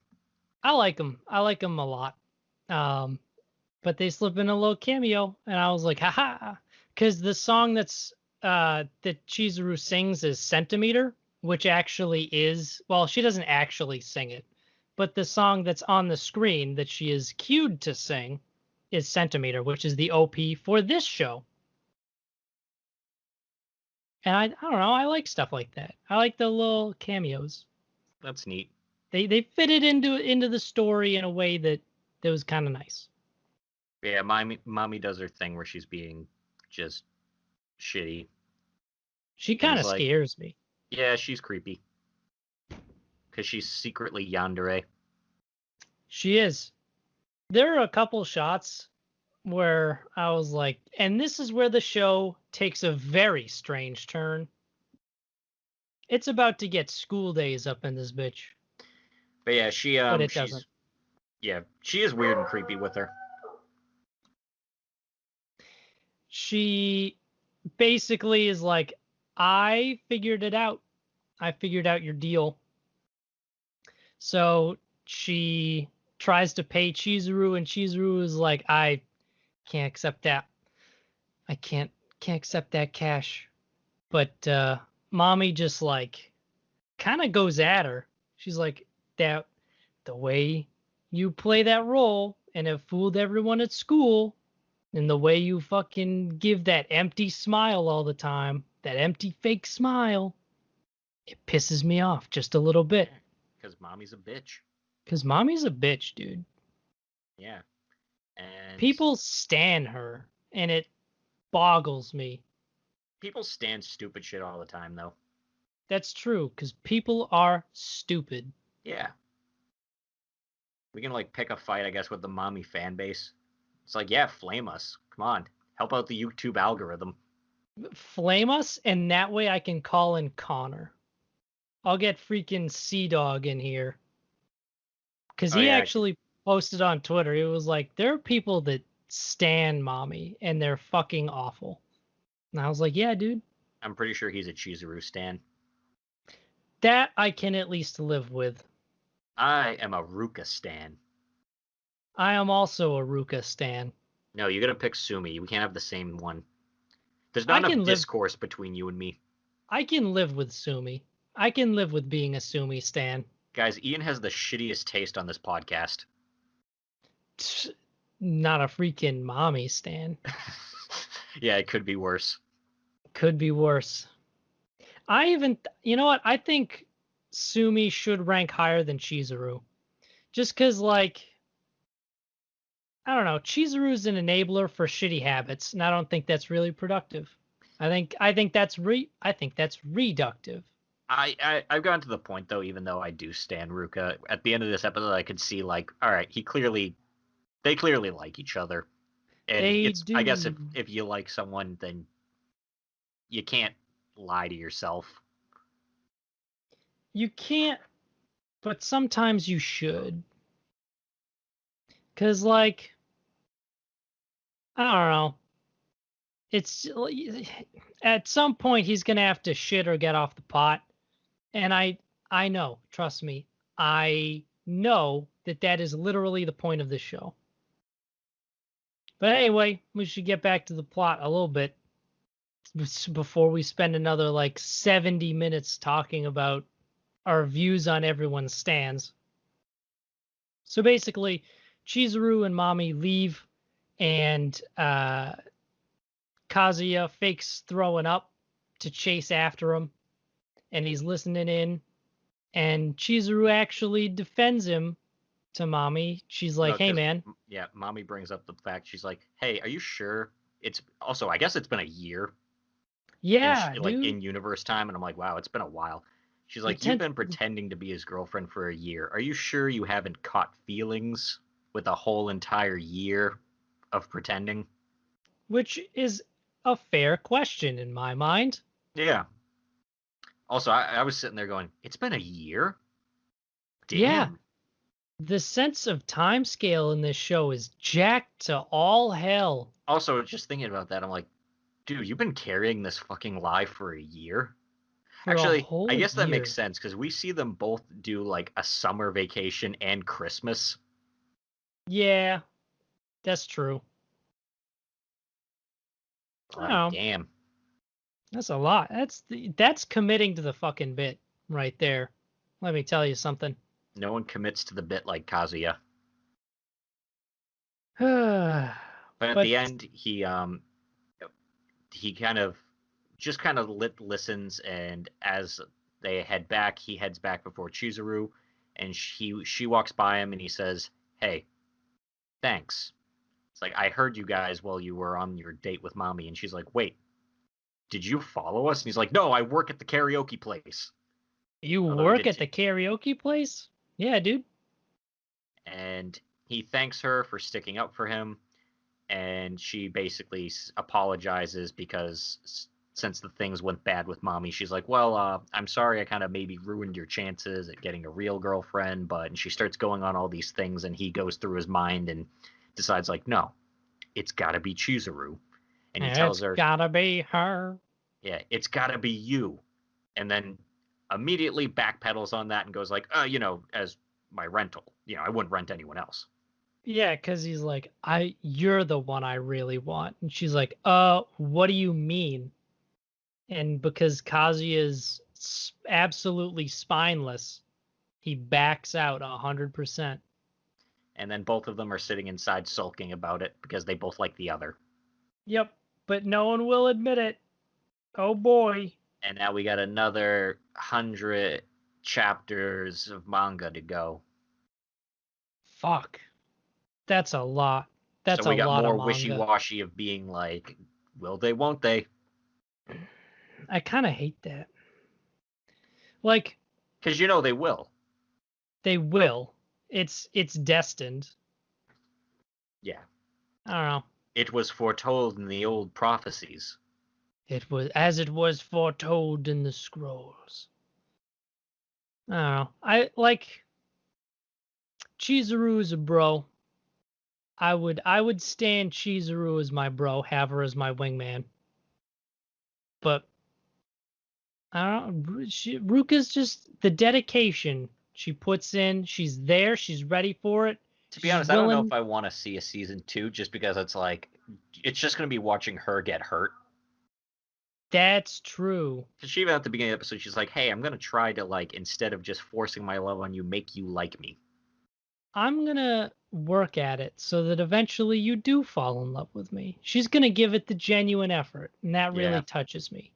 S2: I like them. I like them a lot. Um, but they slip in a little cameo, and I was like, haha, because the song that Chizuru sings is Centimeter, which actually is, well, she doesn't actually sing it, but the song that's on the screen that she is cued to sing is Centimeter, which is the OP for this show. And I don't know, I like stuff like that. I like the little cameos.
S1: That's neat.
S2: They fit it into the story in a way that was kind of nice.
S1: Yeah, mommy does her thing where she's being just shitty.
S2: She
S1: And
S2: kind
S1: he's
S2: of
S1: like,
S2: scares me.
S1: yeah, she's creepy. Because she's secretly yandere.
S2: She is. There are a couple shots where I was like, and this is where the show takes a very strange turn. It's about to get school days up in this bitch,
S1: But yeah,
S2: but it doesn't.
S1: she is weird and creepy with her.
S2: She basically is like, I figured it out. I figured out your deal. So she tries to pay Chizuru, and Chizuru is like, I can't accept that. I can't accept that cash. But mommy just like kind of goes at her. She's like, that the way you play that role and have fooled everyone at school, and the way you fucking give that empty smile all the time, that empty fake smile, it pisses me off just a little bit.
S1: Because mommy's a bitch.
S2: Because mommy's a bitch, dude.
S1: Yeah. And
S2: People stan her, and it boggles me.
S1: people stand stupid shit all the time, though.
S2: That's true, because people are stupid.
S1: Yeah. We can, like, pick a fight, I guess, with the mommy fan base. It's like, yeah, flame us. Come on. Help out the YouTube algorithm.
S2: Flame us, and that way I can call in Connor. I'll get freaking Sea Dog in here. Because he actually posted on Twitter. It was like, there are people that stan mommy, and they're fucking awful. And I was like, yeah, dude.
S1: I'm pretty sure he's a Chizuru stan.
S2: That I can at least live with.
S1: I am a Ruka stan.
S2: I am also a Ruka stan.
S1: No, you gotta pick Sumi. We can't have the same one. There's not enough discourse between you and me.
S2: I can live with Sumi. I can live with being a Sumi stan.
S1: Guys, Ian has the shittiest taste on this podcast.
S2: Not a freaking mommy stan.
S1: Yeah, it could be worse.
S2: Could be worse. You know what? I think Sumi should rank higher than Chizuru. Just because, like, I don't know, Chizuru's an enabler for shitty habits, and I don't think that's really productive. I think that's reductive.
S1: I've gotten to the point though, even though I do stand Ruka, at the end of this episode I could see like, all right, they clearly like each other. And I guess if you like someone, then you can't lie to yourself.
S2: You can't, but sometimes you should. Cause like, I don't know. It's at some point he's gonna have to shit or get off the pot. And I know, trust me, I know that is literally the point of this show. But anyway, we should get back to the plot a little bit before we spend another like 70 minutes talking about our views on everyone's stands. So basically, Chizuru and Mami leave, and Kazuya fakes throwing up to chase after him, and he's listening in, and Chizuru actually defends him to Mami. She's like, hey, man.
S1: Yeah, Mami brings up the fact, she's like, hey, are you sure? It's also, I guess it's been a year.
S2: Yeah,
S1: like in universe time, and I'm like, wow, it's been a while. She's like, you've been pretending to be his girlfriend for a year. Are you sure you haven't caught feelings with a whole entire year of pretending?
S2: Which is a fair question in my mind.
S1: Yeah. Also, I was sitting there going, it's been a year? Damn.
S2: Yeah. The sense of time scale in this show is jacked to all hell.
S1: Also, just thinking about that, I'm like, dude, you've been carrying this fucking lie for a year?
S2: for a
S1: Actually, I
S2: whole
S1: guess that makes
S2: year.
S1: sense because we see them both do like a summer vacation and Christmas.
S2: Yeah, that's true.
S1: Like,
S2: Oh,
S1: damn,
S2: that's a lot. That's committing to the fucking bit right there. Let me tell you something.
S1: no one commits to the bit like Kazuya.
S2: But
S1: But at the end, he kind of just kind of listens, and as they head back, he heads back before Chizuru, and she walks by him, and he says, "Hey, thanks." It's like, I heard you guys while you were on your date with mommy, and she's like, "Wait, did you follow us?" And he's like, "No, I work at the karaoke place."
S2: you
S1: Although he
S2: work
S1: did,
S2: at the karaoke place? Yeah, dude.
S1: and he thanks her for sticking up for him, and she basically apologizes because since the things went bad with mommy, she's like, "Well, I'm sorry, I kind of maybe ruined your chances at getting a real girlfriend." But and she starts going on all these things, and he goes through his mind and decides like, "No, it's got to be Chizuru," and he
S2: It's
S1: tells her,
S2: gotta be her.
S1: "Yeah, it's got to be you," and then immediately backpedals on that and goes like, as my rental, I wouldn't rent anyone else."
S2: Yeah, because he's like, you're the one I really want. And she's like, what do you mean? And because Kazi is absolutely spineless, he backs out 100%.
S1: And then both of them are sitting inside sulking about it because they both like the other.
S2: Yep, but no one will admit it. Oh boy.
S1: And now we got another 100 chapters of manga to go.
S2: Fuck. That's a lot.
S1: So
S2: That's a
S1: we got
S2: lot of
S1: more
S2: manga.
S1: wishy-washy of being like, will they, won't they?
S2: I kind of hate that. Like,
S1: Because they will.
S2: they will. It's destined.
S1: Yeah.
S2: I don't know.
S1: It was foretold in the old prophecies.
S2: It was as it was foretold in the scrolls. I don't know. I like Chizuru is a bro. I would stand Chizuru as my bro, have her as my wingman. But I don't know. Ruka's just the dedication she puts in. She's there. She's ready for it.
S1: To be
S2: She's
S1: honest, I don't know
S2: willing.
S1: if I want to see a season 2 just because it's like, it's just going to be watching her get hurt.
S2: That's true.
S1: Because she even at the beginning of the episode, she's like, hey, I'm going to try to, like, instead of just forcing my love on you, make you like me.
S2: I'm gonna work at it so that eventually you do fall in love with me. She's gonna give it the genuine effort, and that really
S1: Yeah.
S2: touches me.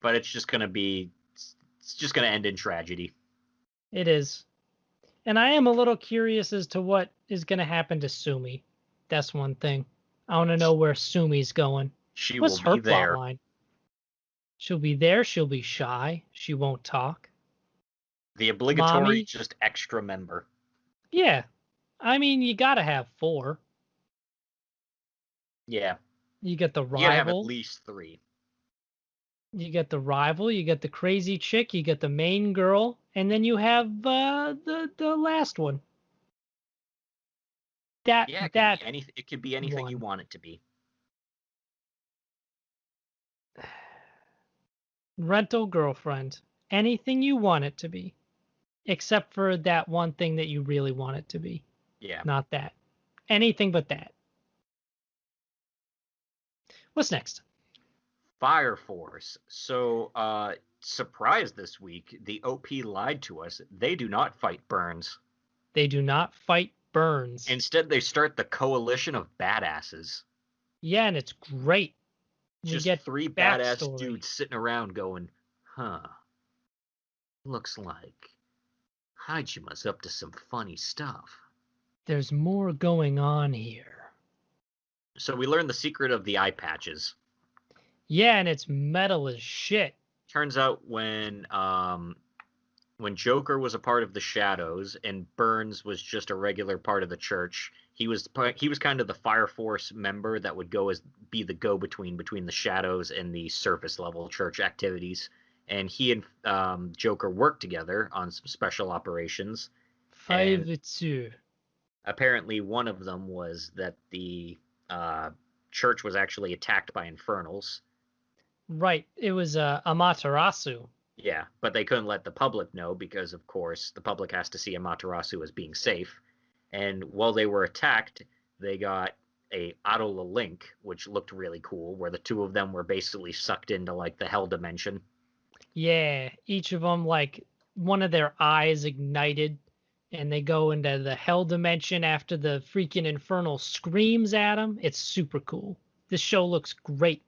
S1: But it's just going to end in tragedy.
S2: It is. And I am a little curious as to what is going to happen to Sumi. That's one thing. I want to know where Sumi's going.
S1: She
S2: What's
S1: will
S2: her
S1: be
S2: plot
S1: there.
S2: line? She'll be there. She'll be shy. She won't talk.
S1: The obligatory
S2: Mommy?
S1: just extra member.
S2: Yeah. I mean, you got to have 4.
S1: Yeah.
S2: You get the
S1: You gotta have at
S2: rival.
S1: least 3.
S2: You get the rival. You get the crazy chick. You get the main girl. And then you have the last one.
S1: Yeah, it could be
S2: That
S1: anything. It could be anything you
S2: one.
S1: want it to be.
S2: Rental girlfriend. Anything you want it to be. Except for that one thing that you really want it to be.
S1: Yeah.
S2: Not that. Anything but that. What's next?
S1: Fire Force. So, surprise this week, the OP lied to us. They do not fight Burns.
S2: They do not fight Burns.
S1: Instead, they start the coalition of badasses.
S2: Yeah, and it's great. We
S1: Just
S2: get
S1: 3 badass
S2: backstory.
S1: dudes sitting around going, huh, looks like Hajima's up to some funny stuff.
S2: There's more going on here.
S1: So we learn the secret of the eye patches.
S2: Yeah, and it's metal as shit.
S1: Turns out when Joker was a part of the Shadows and Burns was just a regular part of the church, he was kind of the Fire Force member that would be the go-between between the Shadows and the surface level church activities. And he and Joker worked together on some special operations.
S2: 5-2.
S1: Apparently, one of them was that the church was actually attacked by infernals.
S2: Right. It was Amaterasu.
S1: Yeah, but they couldn't let the public know because, of course, the public has to see Amaterasu as being safe. And while they were attacked, they got a Autola link, which looked really cool, where the two of them were basically sucked into like the hell dimension.
S2: Yeah, each of them like one of their eyes ignited and they go into the hell dimension after the freaking infernal screams at them. It's super cool. This show looks great.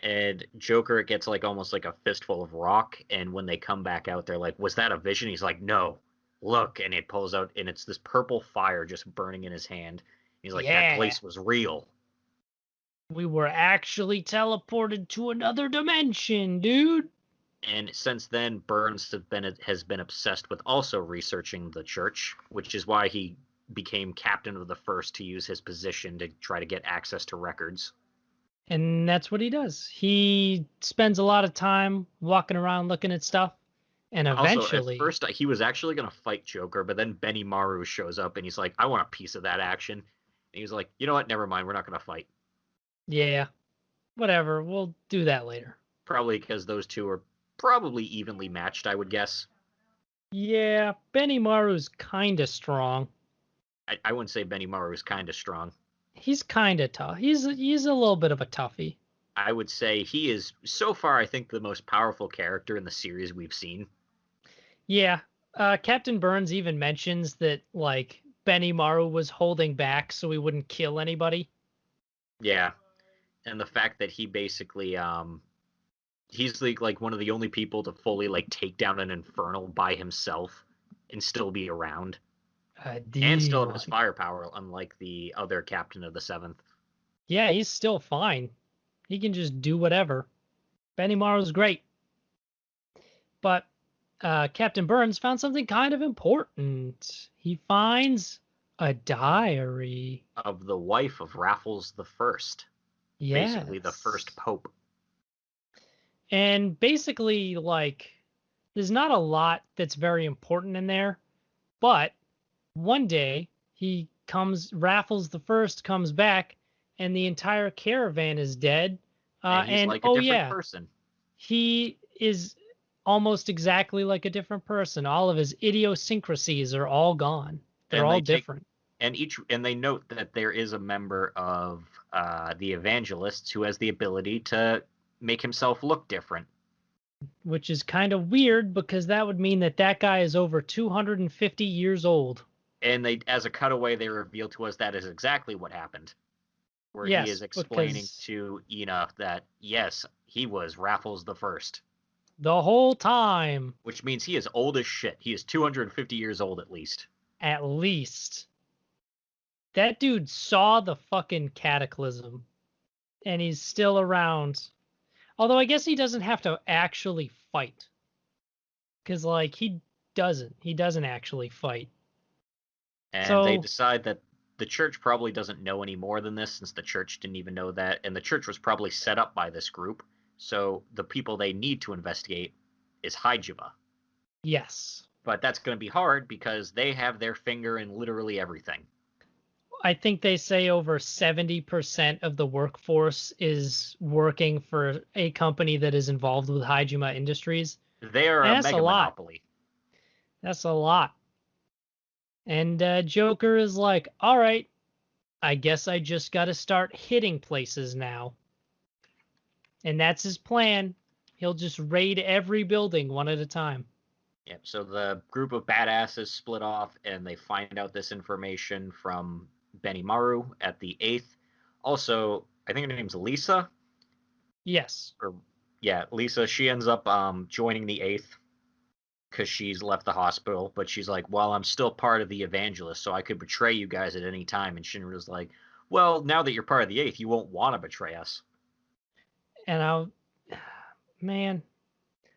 S1: And Joker gets like almost like a fistful of rock, and when they come back out, they're like, "Was that a vision?" He's like, "No, look," and it pulls out, and it's this purple fire just burning in his hand. He's like, "That
S2: Yeah,
S1: place was real."
S2: we were actually teleported to another dimension, dude.
S1: And since then, Burns has been obsessed with also researching the church, which is why he became captain of the first to use his position to try to get access to records.
S2: And that's what he does. He spends a lot of time walking around looking at stuff. And
S1: Also, at
S2: eventually,
S1: first, he was actually going to fight Joker, but then Benny Maru shows up and he's like, "I want a piece of that action." And he was like, "You know what? Never mind. We're not going to fight."
S2: yeah, whatever. We'll do that later.
S1: Probably because those two are probably evenly matched, I would guess.
S2: Yeah, Benny Maru's kind of strong.
S1: I wouldn't say Benny Maru is kind of strong.
S2: He's kind of tough. He's a little bit of a toughie.
S1: I would say he is, so far, I think, the most powerful character in the series we've seen.
S2: Yeah, Captain Burns even mentions that like Benny Maru was holding back so he wouldn't kill anybody.
S1: Yeah. And the fact that he basically he's like one of the only people to fully like take down an infernal by himself and still be around and still have his
S2: Like,
S1: firepower, unlike the other captain of the seventh.
S2: yeah, he's still fine. He can just do whatever. Benny Maru's great. But Captain Burns found something kind of important. He finds a diary.
S1: Of the wife of Raffles the First, basically the first
S2: Yes.
S1: pope.
S2: And basically, like, there's not a lot that's very important in there, but one day Raffles the First comes back, and the entire caravan is dead.
S1: And he's
S2: And
S1: like a
S2: oh
S1: different
S2: yeah,
S1: person.
S2: he is almost exactly like a different person. All of his idiosyncrasies are all gone. They're
S1: And
S2: all
S1: they take
S2: different.
S1: and they note that there is a member of the evangelists who has the ability to make himself look different.
S2: Which is kind of weird because that would mean that that guy is over 250 years old.
S1: And they, as a cutaway, they reveal to us that is exactly what happened, where he is
S2: Yes,
S1: explaining
S2: because
S1: to Ina that yes, he was Raffles the First,
S2: the whole time,
S1: which means he is old as shit. He is 250 years old at least.
S2: at least, that dude saw the fucking cataclysm and he's still around. Although I guess he doesn't have to actually fight. Because, like, he doesn't. He doesn't actually fight.
S1: And they
S2: So,
S1: decide that the church probably doesn't know any more than this, since the church didn't even know that, and the church was probably set up by this group. So the people they need to investigate is Hijima.
S2: yes.
S1: But that's going to be hard because they have their finger in literally everything.
S2: I think they say over 70% of the workforce is working for a company that is involved with Hijima Industries.
S1: They are
S2: And
S1: a
S2: that's a
S1: mega
S2: lot.
S1: monopoly.
S2: That's a lot. And Joker is like, all right, I guess I just got to start hitting places now. And that's his plan. He'll just raid every building one at a time.
S1: Yeah, so the group of badasses split off and they find out this information from Benny Maru at the 8th. Also, I think her name's Lisa.
S2: Yes.
S1: Or yeah, Lisa, she ends up joining the 8th because she's left the hospital, but she's like, well, I'm still part of the evangelist, so I could betray you guys at any time. And Shinra's like, well, now that you're part of the 8th, you won't want to betray us.
S2: And man,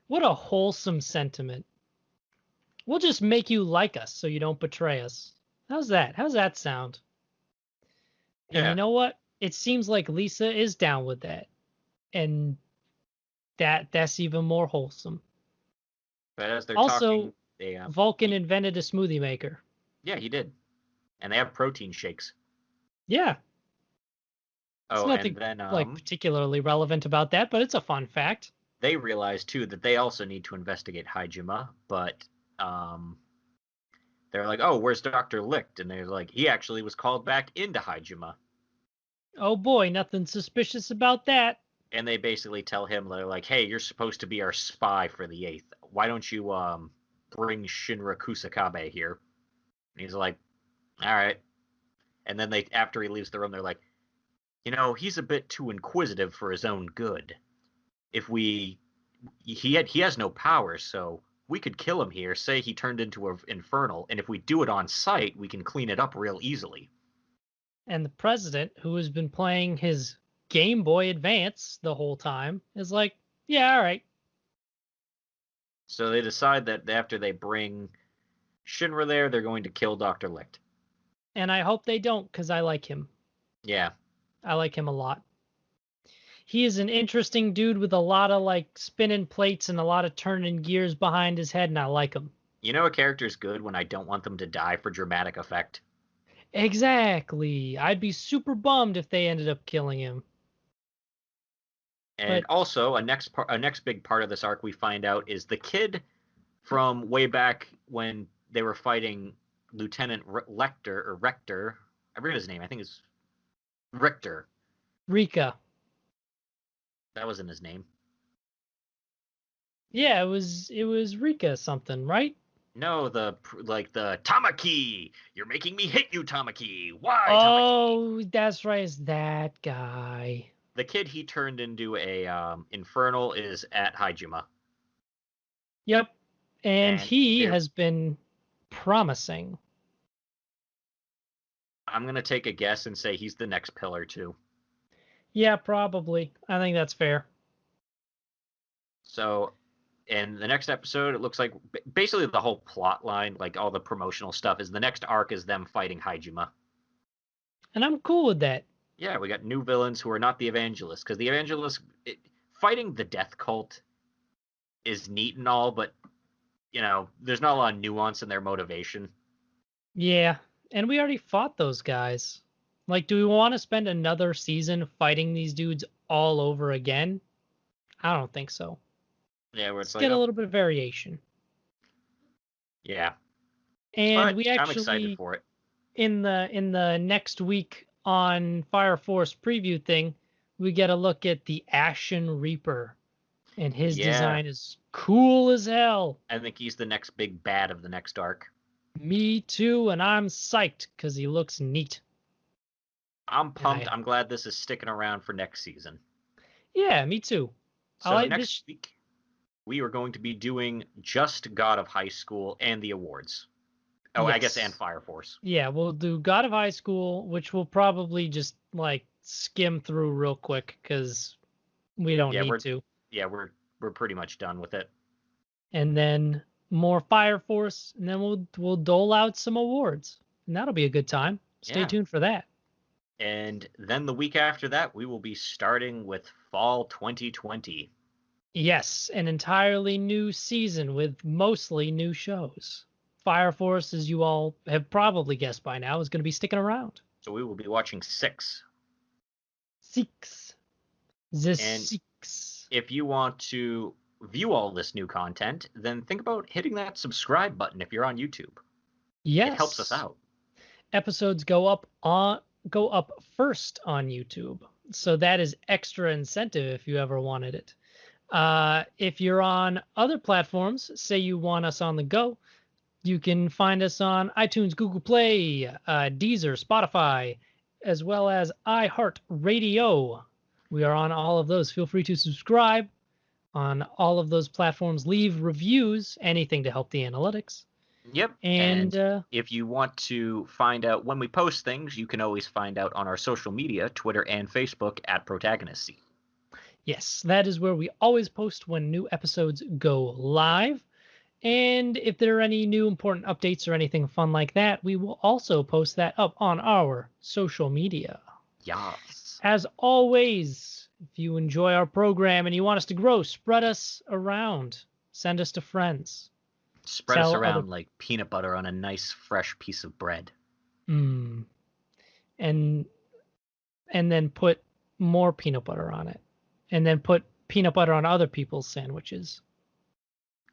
S2: what a wholesome sentiment. We'll just make you like us so you don't betray us. How's that? How's that sound? And you
S1: Yeah,
S2: know what? It seems like Lisa is down with that. And that's even more wholesome.
S1: but as they're talking,
S2: Also,
S1: they
S2: Vulcan invented a smoothie maker.
S1: yeah, he did, and they have protein shakes.
S2: Yeah, it's
S1: Oh, and
S2: nothing
S1: then
S2: like particularly relevant about that, but it's a fun fact.
S1: they realize too that they also need to investigate Hajime, but they're like, "Oh, where's Dr. Licht?" And they're like, "He actually was called back into Hajime."
S2: Oh boy, nothing suspicious about that.
S1: And they basically tell him, they're like, "Hey, you're supposed to be our spy for the 8th. Why don't you bring Shinra Kusakabe here?" And he's like, "All right." And then they, after he leaves the room, they're like, "He's a bit too inquisitive for his own good. If he has no powers, so we could kill him here. Say he turned into an infernal, and if we do it on sight, we can clean it up real easily."
S2: And the president, who has been playing his Game Boy Advance the whole time, is like, yeah, all right.
S1: So they decide that after they bring Shinra there, they're going to kill Dr. Licht.
S2: And I hope they don't, because I like him.
S1: Yeah.
S2: I like him a lot. He is an interesting dude with a lot of like spinning plates and a lot of turning gears behind his head, and I like him.
S1: A character's good when I don't want them to die for dramatic effect.
S2: Exactly. I'd be super bummed if they ended up killing him.
S1: And
S2: But
S1: also, a next big part of this arc we find out is the kid from way back when they were fighting Lieutenant Rector. I forget his name. I think it's Richter.
S2: Rika.
S1: That wasn't his name.
S2: Yeah, it was Rika something, right?
S1: No, the Tamaki. You're making me hate you, Tamaki. Why, Tamaki?
S2: Oh, that's right. It's that guy.
S1: The kid he turned into a infernal is at Hajime.
S2: Yep. And
S1: And
S2: he has been promising.
S1: I'm gonna take a guess and say he's the next pillar too.
S2: Yeah, probably. I think that's fair.
S1: So, in the next episode, it looks like basically the whole plot line, like all the promotional stuff, is the next arc is them fighting Hajime.
S2: And I'm cool with that.
S1: Yeah, we got new villains who are not the Evangelists, because the Evangelists fighting the Death Cult is neat and all, but there's not a lot of nuance in their motivation.
S2: Yeah. And we already fought those guys. Like, do we want to spend another season fighting these dudes all over again? I don't think so.
S1: Yeah, where
S2: Let's
S1: it's like,
S2: get a
S1: oh,
S2: little bit of variation.
S1: yeah,
S2: And
S1: but
S2: we
S1: I'm excited
S2: actually
S1: for it.
S2: in the next week on Fire Force preview thing, we get a look at the Ashen Reaper, and his
S1: Yeah,
S2: design is cool as hell.
S1: I think he's the next big bad of the next arc.
S2: Me too, and I'm psyched because he looks neat.
S1: I'm
S2: And
S1: pumped. I'm glad this is sticking around for next season.
S2: yeah, me too. I
S1: So
S2: like
S1: next
S2: this.
S1: week, we are going to be doing just God of High School and the awards. Oh, I guess, and
S2: Yes.
S1: Fire Force.
S2: Yeah, we'll do God of High School, which we'll probably just like skim through real quick because we don't
S1: Yeah,
S2: need to.
S1: we're pretty much done with it.
S2: And then more Fire Force, and then we'll dole out some awards, and that'll be a good time. Stay
S1: Yeah.
S2: tuned for that.
S1: And then the week after that, we will be starting with Fall 2020.
S2: Yes, an entirely new season with mostly new shows. Fire Force, as you all have probably guessed by now, is going to be sticking around.
S1: So we will be watching 6.
S2: Six. The
S1: And
S2: 6.
S1: if you want to view all this new content, then think about hitting that subscribe button if you're on YouTube.
S2: Yes.
S1: It helps us out.
S2: Episodes go up first on YouTube. So that is extra incentive if you ever wanted it. If you're on other platforms, say you want us on the go, you can find us on iTunes, Google Play, Deezer, Spotify, as well as iHeartRadio. We are on all of those. Feel free to subscribe on all of those platforms. Leave reviews, anything to help the analytics.
S1: Yep.
S2: And
S1: if you want to find out when we post things, you can always find out on our social media, Twitter and Facebook at Protagonist.
S2: yes, that is where we always post when new episodes go live. And if there are any new important updates or anything fun like that, we will also post that up on our social media.
S1: Yes.
S2: As always, if you enjoy our program and you want us to grow, spread us around. Send us to friends.
S1: Spread us around like peanut butter on a nice, fresh piece of bread.
S2: And then put more peanut butter on it. And then put peanut butter on other people's sandwiches.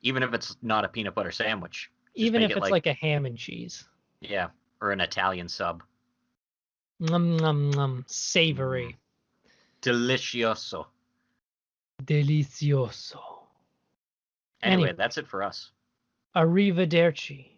S1: Even if it's not a peanut butter sandwich. Just
S2: Even
S1: make
S2: if
S1: it
S2: it's like a ham and cheese.
S1: yeah, or an Italian sub.
S2: Savory.
S1: Delicioso.
S2: Delicioso.
S1: Anyway,
S2: Anyway.
S1: that's it for us.
S2: Arrivederci.